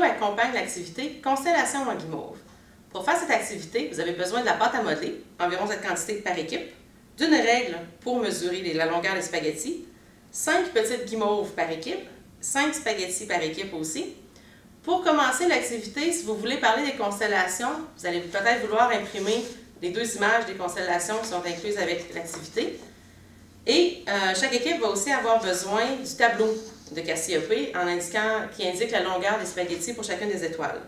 accompagne l'activité Constellation en guimauve. Pour faire cette activité, vous avez besoin de la pâte à modeler, environ cette quantité par équipe, d'une règle pour mesurer la longueur des spaghettis, 5 petites guimauves par équipe, 5 spaghettis par équipe aussi. Pour commencer l'activité, si vous voulez parler des constellations, vous allez peut-être vouloir imprimer les 2 images des constellations qui sont incluses avec l'activité. Et chaque équipe va aussi avoir besoin du tableau de Cassiope qui indique la longueur des spaghettis pour chacune des étoiles.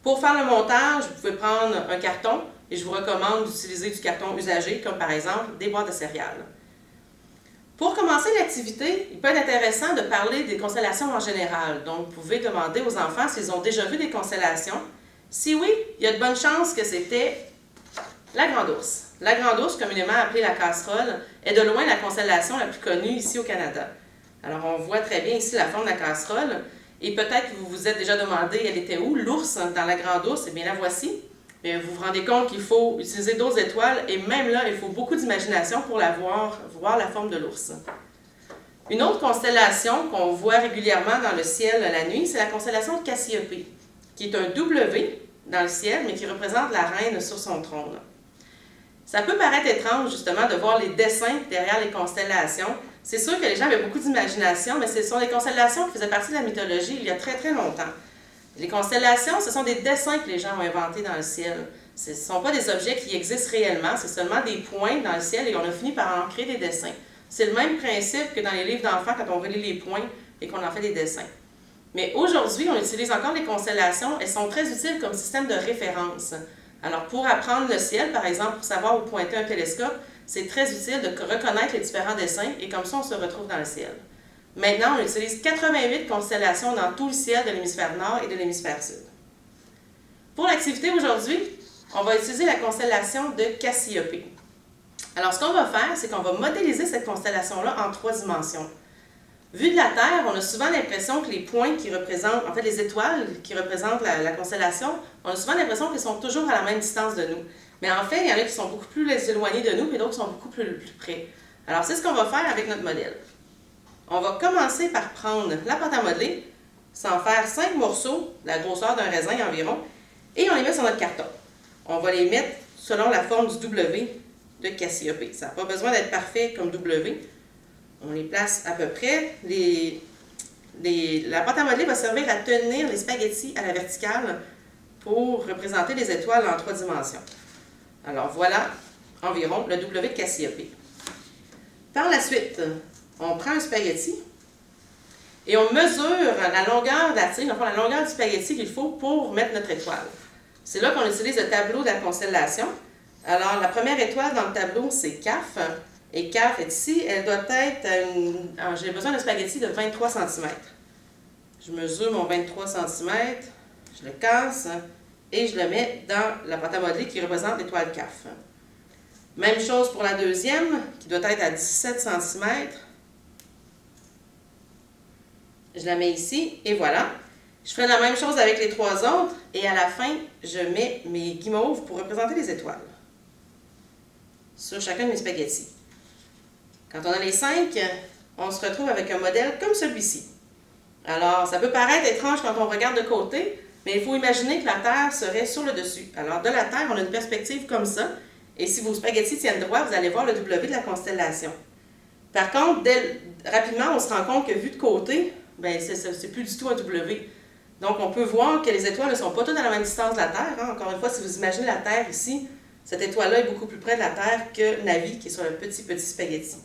Pour faire le montage, vous pouvez prendre un carton et je vous recommande d'utiliser du carton usagé, comme par exemple des boîtes de céréales. Pour commencer l'activité, il peut être intéressant de parler des constellations en général. Donc, vous pouvez demander aux enfants s'ils ont déjà vu des constellations. Si oui, il y a de bonnes chances que c'était la Grande Ourse. La Grande Ourse, communément appelée la casserole, est de loin la constellation la plus connue ici au Canada. Alors, on voit très bien ici la forme de la casserole. Et peut-être que vous vous êtes déjà demandé, elle était où, l'ours dans la Grande Ourse? Eh bien, la voici. Mais vous vous rendez compte qu'il faut utiliser d'autres étoiles et même là, il faut beaucoup d'imagination pour voir la forme de l'ours. Une autre constellation qu'on voit régulièrement dans le ciel la nuit, c'est la constellation de Cassiope, qui est un W dans le ciel, mais qui représente la reine sur son trône. Ça peut paraître étrange, justement, de voir les dessins derrière les constellations. C'est sûr que les gens avaient beaucoup d'imagination, mais ce sont des constellations qui faisaient partie de la mythologie il y a très, très longtemps. Les constellations, ce sont des dessins que les gens ont inventés dans le ciel. Ce ne sont pas des objets qui existent réellement, c'est seulement des points dans le ciel et on a fini par en créer des dessins. C'est le même principe que dans les livres d'enfants quand on relit les points et qu'on en fait des dessins. Mais aujourd'hui, on utilise encore les constellations. Elles sont très utiles comme système de référence. Alors, pour apprendre le ciel, par exemple, pour savoir où pointer un télescope, c'est très utile de reconnaître les différents dessins et comme ça, on se retrouve dans le ciel. Maintenant, on utilise 88 constellations dans tout le ciel de l'hémisphère nord et de l'hémisphère sud. Pour l'activité aujourd'hui, on va utiliser la constellation de Cassiope. Alors, ce qu'on va faire, c'est qu'on va modéliser cette constellation-là en 3 dimensions. Vu de la Terre, on a souvent l'impression que les points qui représentent, en fait les étoiles qui représentent la constellation, on a souvent l'impression qu'elles sont toujours à la même distance de nous. Mais en fait, il y en a qui sont beaucoup plus éloignés de nous et d'autres qui sont beaucoup plus près. Alors, c'est ce qu'on va faire avec notre modèle. On va commencer par prendre la pâte à modeler, s'en faire 5 morceaux, la grosseur d'un raisin environ, et on les met sur notre carton. On va les mettre selon la forme du W de Cassiope. Ça n'a pas besoin d'être parfait comme W. On les place à peu près. La pâte à modeler va servir à tenir les spaghettis à la verticale pour représenter les étoiles en 3 dimensions. Alors voilà environ le W de Cassiope. Par la suite, on prend un spaghetti et on mesure la longueur de la tige, enfin la longueur du spaghetti qu'il faut pour mettre notre étoile. C'est là qu'on utilise le tableau de la constellation. Alors, la première étoile dans le tableau, c'est CAF. Et CAF est ici. Elle doit être j'ai besoin d'un spaghetti de 23 cm. Je mesure mon 23 cm, je le casse et je le mets dans la pâte à modeler qui représente l'étoile CAF. Même chose pour la deuxième, qui doit être à 17 cm. Je la mets ici et voilà. Je fais la même chose avec les 3 autres et à la fin, je mets mes guimauves pour représenter les étoiles sur chacun de mes spaghettis. Quand on a les 5, on se retrouve avec un modèle comme celui-ci. Alors, ça peut paraître étrange quand on regarde de côté, mais il faut imaginer que la Terre serait sur le dessus. Alors, de la Terre, on a une perspective comme ça, et si vos spaghettis tiennent droit, vous allez voir le W de la constellation. Par contre, rapidement, on se rend compte que vu de côté, ben, c'est plus du tout un W. Donc, on peut voir que les étoiles ne sont pas toutes à la même distance de la Terre. Hein. Encore une fois, si vous imaginez la Terre ici, cette étoile-là est beaucoup plus près de la Terre que Navi, qui est sur le petit spaghetti.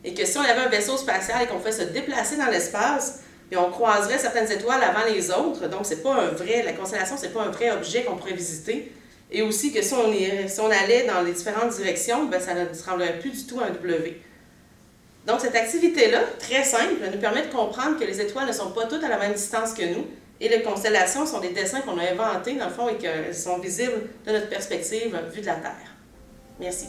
Et que si on avait un vaisseau spatial et qu'on fait se déplacer dans l'espace, puis on croiserait certaines étoiles avant les autres, donc c'est pas la constellation, c'est pas un vrai objet qu'on pourrait visiter. Et aussi que si on allait dans les différentes directions, ben ça ne ressemblerait plus du tout à un W. Donc cette activité-là, très simple, nous permet de comprendre que les étoiles ne sont pas toutes à la même distance que nous, et les constellations sont des dessins qu'on a inventés, dans le fond, et qu'elles sont visibles de notre perspective vue de la Terre. Merci.